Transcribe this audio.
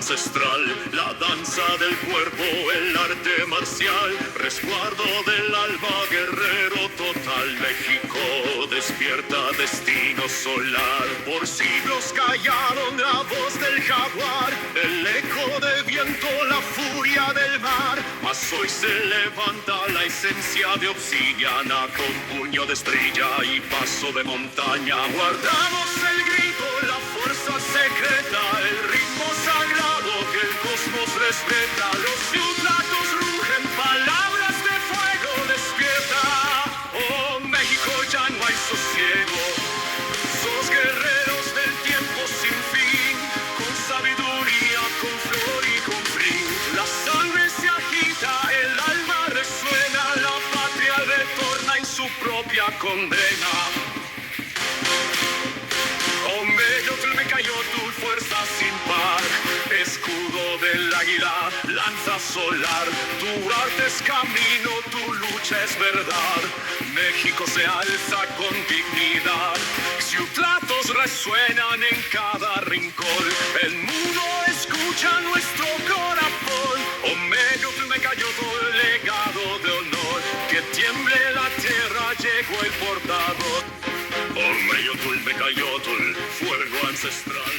ancestral, la danza del cuerpo, el arte marcial, resguardo del alma, guerrero total. México despierta, destino solar. Por siglos callaron la voz del jaguar, el eco de viento, la furia del mar. Mas hoy se levanta la esencia de obsidiana, con puño de estrella y paso de montaña. Guardamos el grito, la fuerza secreta, el ritmo sagrado que el cosmos respeta. Los ciudadanos rugen, palabras de fuego despierta. Oh México, ya no hay sosiego. Sos guerreros del tiempo sin fin, con sabiduría, con flor y con fin. La sangre se agita, el alma resuena, la patria retorna en su propia condena. Tu fuerza sin par, escudo del águila, lanza solar. Tu arte es camino, tu lucha es verdad. México se alza con dignidad. Ciudadanos resuenan en cada rincón. El mundo escucha nuestro corazón. Ometeotl me cayó todo el legado de honor. Que tiemble la tierra, llegó el portador. Ometeotl me cayó todo el fuego ancestral.